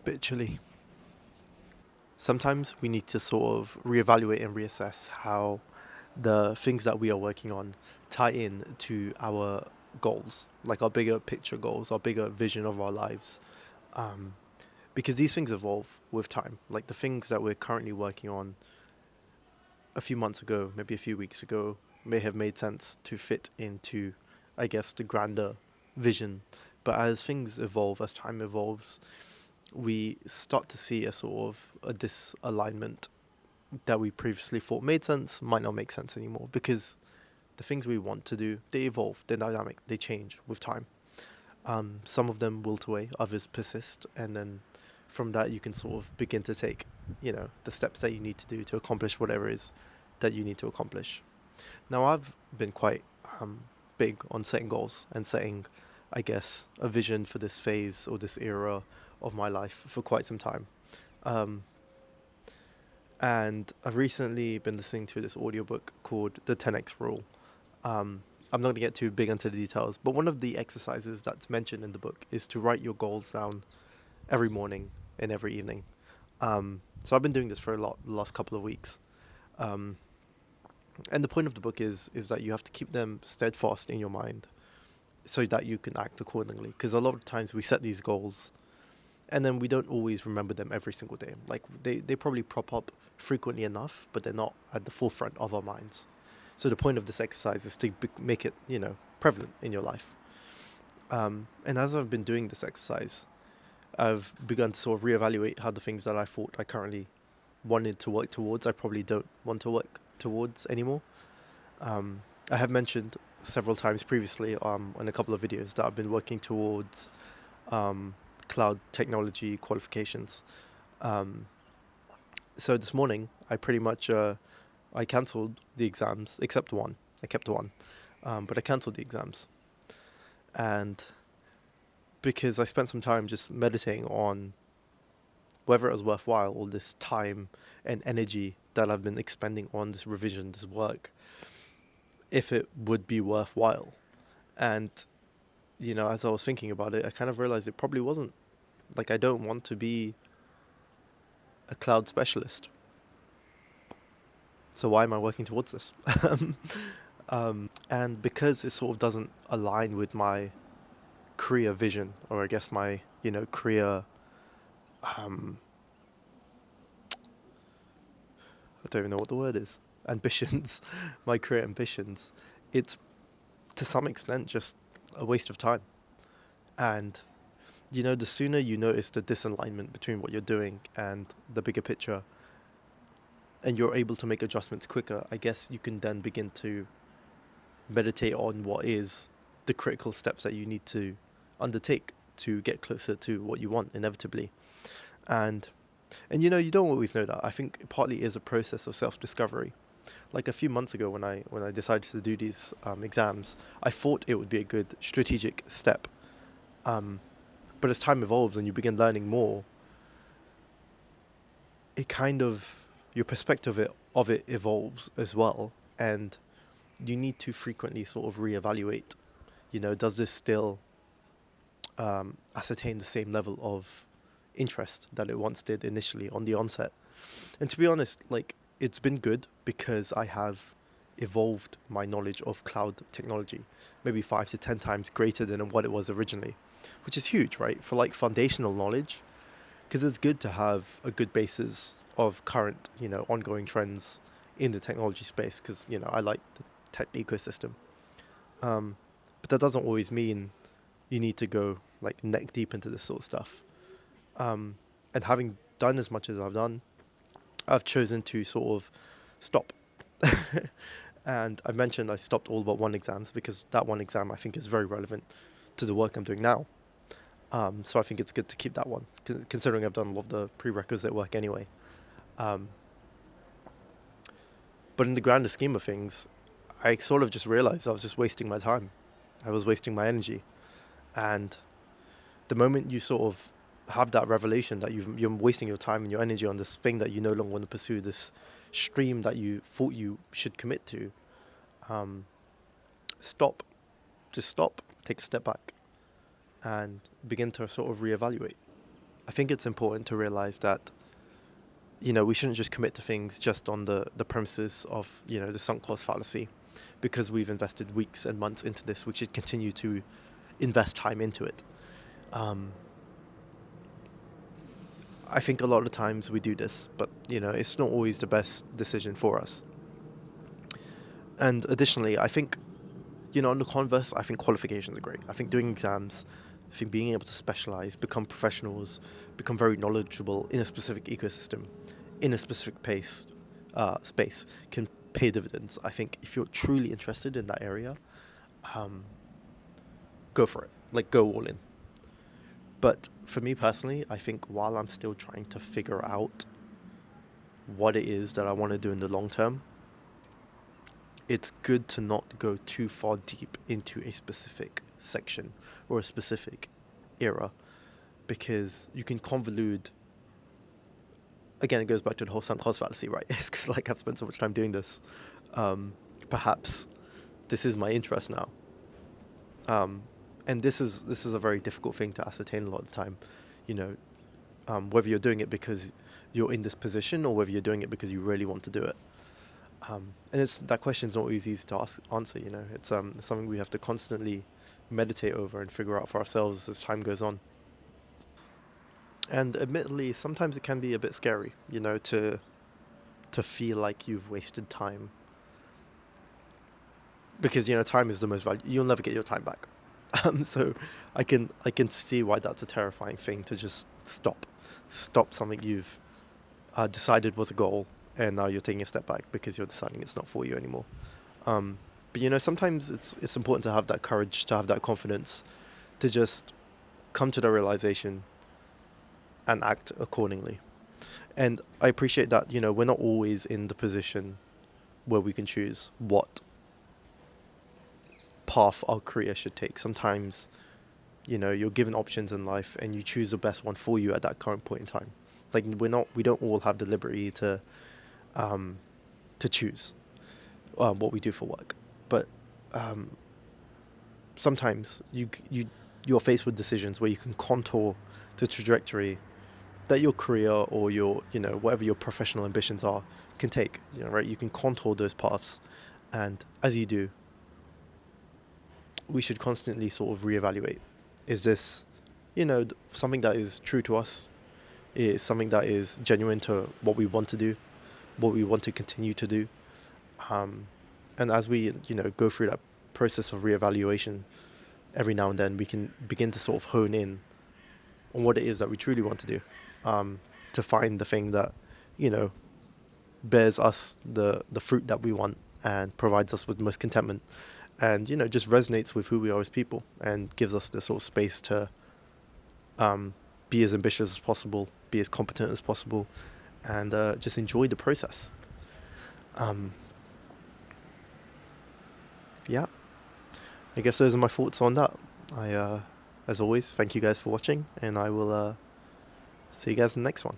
It's a bit chilly. Sometimes we need to sort of reevaluate and reassess how the things that we are working on tie in to our goals, like our bigger picture goals, our bigger vision of our lives. Um, because these things evolve with time. Like the things that we're currently working on a few months ago, maybe a few weeks ago, may have made sense to fit into, I guess, the grander vision. But as things evolve, as time evolves, we start to see a sort of a disalignment that we previously thought made sense might not make sense anymore because the things we want to do, they evolve, they're dynamic, they change with time. Some of them wilt away, others persist, and then from that you can sort of begin to take, the steps that you need to do to accomplish whatever it is that you need to accomplish. Now, I've been quite big on setting goals and setting, I guess, a vision for this phase or this era of my life for quite some time. Um, and I've recently been listening to this audiobook called The 10X Rule. I'm not going to get too big into the details, but one of the exercises that's mentioned in the book is to write your goals down every morning and every evening. So I've been doing this for the last couple of weeks. Um, and the point of the book is that you have to keep them steadfast in your mind so that you can act accordingly. Because a lot of times we set these goals and then we don't always remember them every single day. Like they probably prop up frequently enough, but they're not at the forefront of our minds. So the point of this exercise is to make it, prevalent in your life. And as I've been doing this exercise, I've begun to sort of reevaluate how the things that I thought I currently wanted to work towards, I probably don't want to work towards anymore. I have mentioned several times previously in a couple of videos that I've been working towards cloud technology qualifications. So this morning, I pretty much I cancelled the exams except one. I kept one, but I cancelled the exams, and because I spent some time just meditating on whether it was worthwhile all this time and energy that I've been expending on this revision, this work, if it would be worthwhile. And, as I was thinking about it, I kind of realized it probably wasn't. Like, I don't want to be a cloud specialist. So why am I working towards this? And because it sort of doesn't align with my career vision, or I guess my, career, I don't even know what the word is, ambitions, my career ambitions, it's to some extent just a waste of time. And, the sooner you notice the disalignment between what you're doing and the bigger picture, and you're able to make adjustments quicker, I guess you can then begin to meditate on what is the critical steps that you need to undertake to get closer to what you want inevitably. And you don't always know that. I think it partly is a process of self-discovery. Like a few months ago when I decided to do these exams, I thought it would be a good strategic step. But as time evolves and you begin learning more, it kind of, your perspective of it evolves as well. And you need to frequently sort of reevaluate, does this still ascertain the same level of interest that it once did initially on the onset? And to be honest, like, it's been good because I have evolved my knowledge of cloud technology, maybe 5 to 10 times greater than what it was originally, which is huge, right? For like foundational knowledge, because it's good to have a good basis of current, ongoing trends in the technology space, because, I like the tech ecosystem. But that doesn't always mean you need to go like neck deep into this sort of stuff. And having done as much as I've done, I've chosen to sort of stop. And I mentioned I stopped all but one exams because that one exam I think is very relevant to the work I'm doing now. So I think it's good to keep that one, considering I've done a lot of the prerequisite work anyway. But in the grander scheme of things, I sort of just realized I was just wasting my time. I was wasting my energy. And the moment you sort of have that revelation that you're wasting your time and your energy on this thing that you no longer want to pursue, this stream that you thought you should commit to, stop. Just stop, take a step back, and begin to sort of reevaluate. I think it's important to realize that, we shouldn't just commit to things just on the premises of, the sunk cost fallacy. Because we've invested weeks and months into this, we should continue to invest time into it. Um, I think a lot of times we do this, but, it's not always the best decision for us. And additionally, I think, on the converse, I think qualifications are great. I think doing exams, I think being able to specialize, become professionals, become very knowledgeable in a specific ecosystem, in a specific space, can pay dividends. I think if you're truly interested in that area, um, go for it. Like, go all in. But for me personally, I think while I'm still trying to figure out what it is that I want to do in the long term, it's good to not go too far deep into a specific section or a specific era, because you can convolute. Again, it goes back to the whole sunk cost fallacy, right? It's because, like, I've spent so much time doing this. Perhaps this is my interest now. And this is a very difficult thing to ascertain a lot of the time. You know, whether you're doing it because you're in this position or whether you're doing it because you really want to do it. And that question is not always easy to answer. It's something we have to constantly meditate over and figure out for ourselves as time goes on. And admittedly, sometimes it can be a bit scary, to feel like you've wasted time, because time is the most valuable. You'll never get your time back. So I can see why that's a terrifying thing, to just stop something you've decided was a goal, and now you're taking a step back because you're deciding it's not for you anymore. But sometimes it's important to have that courage, to have that confidence, to just come to the realization and act accordingly. And I appreciate that, we're not always in the position where we can choose what path our career should take. Sometimes, you're given options in life and you choose the best one for you at that current point in time. Like, we don't all have the liberty to choose what we do for work. But sometimes you're faced with decisions where you can contour the trajectory that your career or your, whatever your professional ambitions are, can take. Right? You can contour those paths, and as you do, we should constantly sort of reevaluate. Is this, something that is true to us? Is something that is genuine to what we want to do, what we want to continue to do? And as we, go through that process of reevaluation, every now and then we can begin to sort of hone in on what it is that we truly want to do, to find the thing that, bears us the fruit that we want and provides us with the most contentment, and, just resonates with who we are as people, and gives us the sort of space to be as ambitious as possible, be as competent as possible, and just enjoy the process. Yeah, I guess those are my thoughts on that. As always, thank you guys for watching, and I will see you guys in the next one.